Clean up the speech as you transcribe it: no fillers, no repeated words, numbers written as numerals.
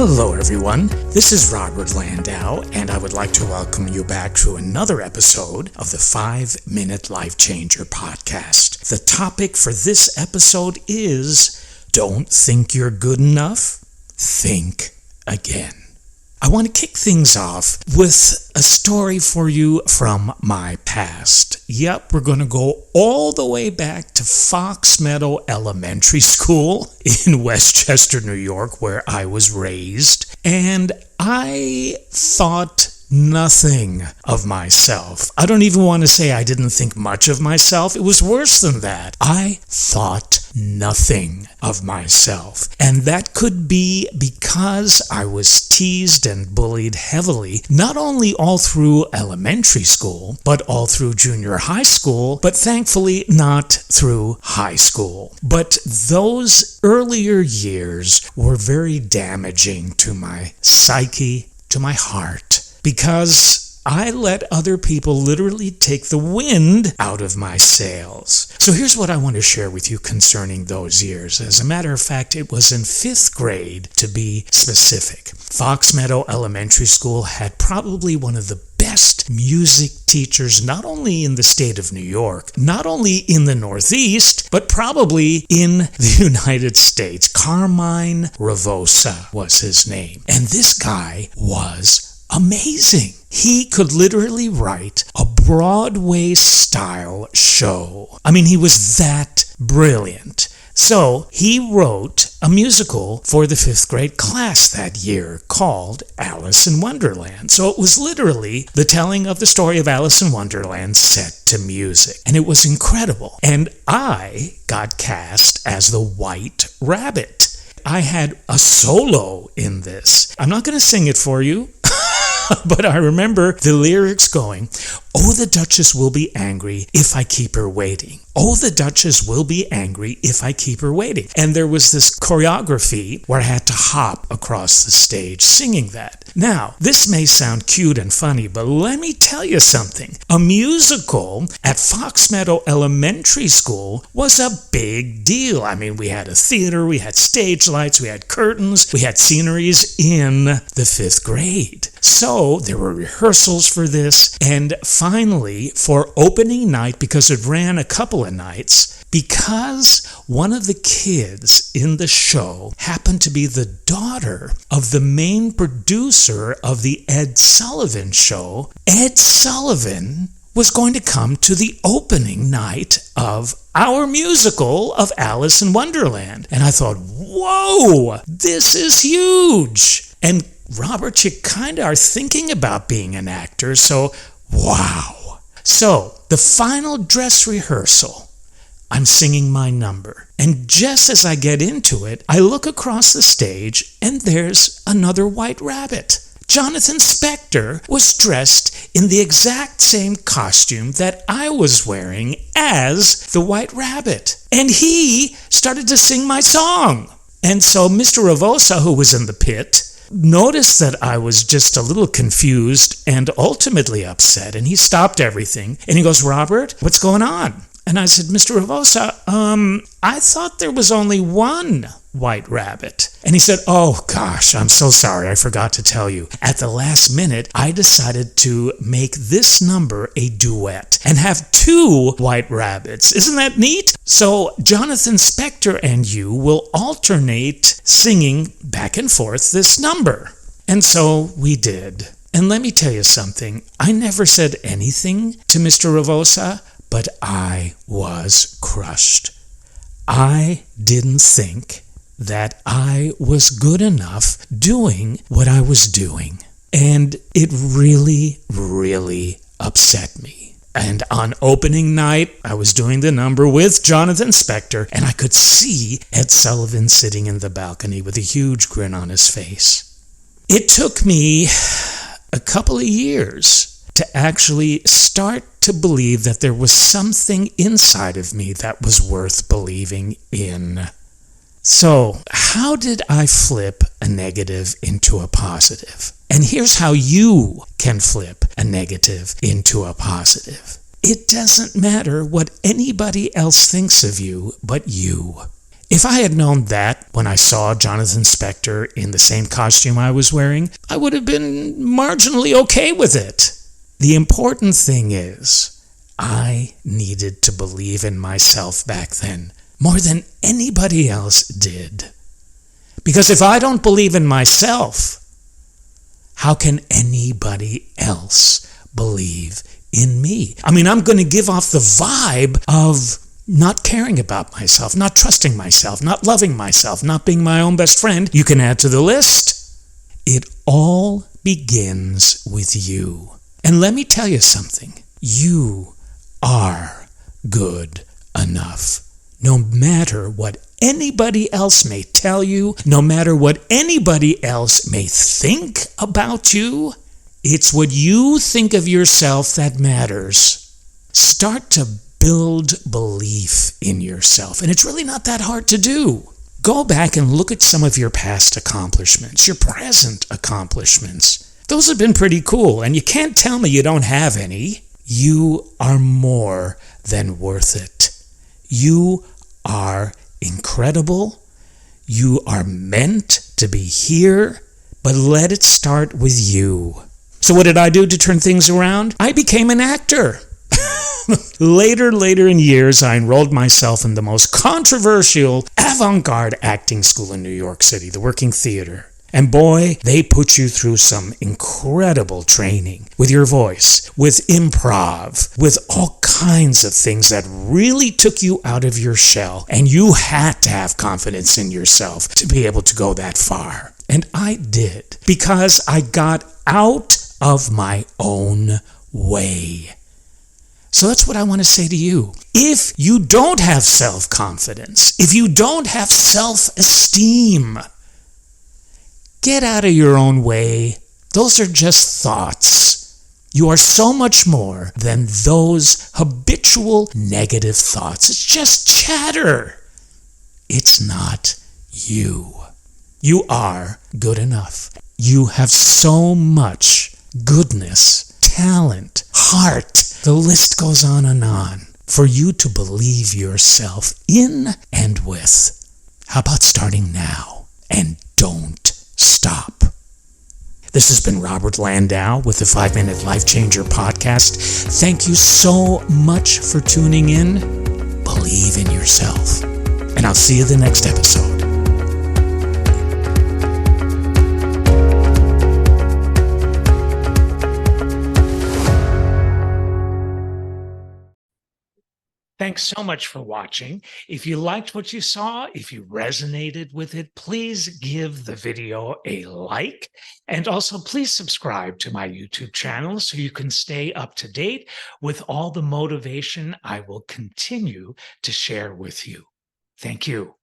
Hello everyone, this is Robert Landau, and I would like to welcome you back to another episode of the 5-Minute Life Changer podcast. The topic for this episode is, don't think you're good enough? Think again. I want to kick things off with a story for you from my past. Yep, we're going to go all the way back to Fox Meadow Elementary School in Westchester, New York, where I was raised. And I thought nothing of myself. I don't even want to say I didn't think much of myself. It was worse than that. I thought nothing of myself. And that could be because I was teased and bullied heavily, not only all through elementary school, but all through junior high school, but thankfully not through high school. But those earlier years were very damaging to my psyche, to my heart, because I let other people literally take the wind out of my sails. So here's what I want to share with you concerning those years. As a matter of fact, it was in 5th grade, to be specific. Fox Meadow Elementary School had probably one of the best music teachers, not only in the state of New York, not only in the Northeast, but probably in the United States. Carmine Ravosa was his name. And this guy was amazing. He could literally write a Broadway-style show. I mean, he was that brilliant. So he wrote a musical for the 5th grade class that year called Alice in Wonderland. So it was literally the telling of the story of Alice in Wonderland set to music. And it was incredible. And I got cast as the White Rabbit. I had a solo in this. I'm not going to sing it for you. But I remember the lyrics going, "Oh, the Duchess will be angry if I keep her waiting. Oh, the Duchess will be angry if I keep her waiting." And there was this choreography where I had to hop across the stage singing that. Now, this may sound cute and funny, but let me tell you something. A musical at Fox Meadow Elementary School was a big deal. I mean, we had a theater, we had stage lights, we had curtains, we had sceneries in the 5th grade. So there were rehearsals for this, and finally, for opening night, because it ran a couple of nights, because one of the kids in the show happened to be the daughter of the main producer of the Ed Sullivan Show, Ed Sullivan was going to come to the opening night of our musical of Alice in Wonderland. And I thought, whoa, this is huge. And Robert, you kind of are thinking about being an actor, so wow. So, the final dress rehearsal, I'm singing my number. And just as I get into it, I look across the stage, and there's another White Rabbit. Jonathan Spector was dressed in the exact same costume that I was wearing as the White Rabbit. And he started to sing my song. And so Mr. Ravosa, who was in the pit, noticed that I was just a little confused and ultimately upset, and he stopped everything. And he goes, "Robert, what's going on?" And I said, "Mr. Ravosa, I thought there was only one White Rabbit." And he said, "Oh gosh, I'm so sorry, I forgot to tell you. At the last minute, I decided to make this number a duet and have 2 White Rabbits. Isn't that neat? So Jonathan Spector and you will alternate singing back and forth this number." And so we did. And let me tell you something. I never said anything to Mr. Ravosa, but I was crushed. I didn't think that I was good enough doing what I was doing. And it really, really upset me. And on opening night, I was doing the number with Jonathan Spector, and I could see Ed Sullivan sitting in the balcony with a huge grin on his face. It took me a couple of years to actually start to believe that there was something inside of me that was worth believing in. So, how did I flip a negative into a positive? And here's how you can flip a negative into a positive. It doesn't matter what anybody else thinks of you but you. If I had known that when I saw Jonathan Spector in the same costume I was wearing, I would have been marginally okay with it. The important thing is, I needed to believe in myself back then more than anybody else did. Because if I don't believe in myself, how can anybody else believe in me? I mean, I'm going to give off the vibe of not caring about myself, not trusting myself, not loving myself, not being my own best friend. You can add to the list. It all begins with you. And let me tell you something. You are good enough. No matter what anybody else may tell you, no matter what anybody else may think about you, it's what you think of yourself that matters. Start to build belief in yourself, and it's really not that hard to do. Go back and look at some of your past accomplishments, your present accomplishments. Those have been pretty cool, and you can't tell me you don't have any. You are more than worth it. You are incredible. You are meant to be here, but let it start with you. So what did I do to turn things around? I became an actor. Later in years, I enrolled myself in the most controversial avant-garde acting school in New York City, the Working Theater. And boy, they put you through some incredible training with your voice, with improv, with all kinds of things that really took you out of your shell. And you had to have confidence in yourself to be able to go that far. And I did, because I got out of my own way. So that's what I want to say to you. If you don't have self-confidence, if you don't have self-esteem, get out of your own way. Those are just thoughts. You are so much more than those habitual negative thoughts. It's just chatter. It's not you. You are good enough. You have so much goodness, talent, heart. The list goes on and on for you to believe yourself in and with. How about starting now and don't stop? This has been Robert Landau with the 5-Minute Life Changer Podcast. Thank you so much for tuning in. Believe in yourself. And I'll see you the next episode. Thanks so much for watching. If you liked what you saw, if you resonated with it, please give the video a like. And also please subscribe to my YouTube channel so you can stay up to date with all the motivation I will continue to share with you. Thank you.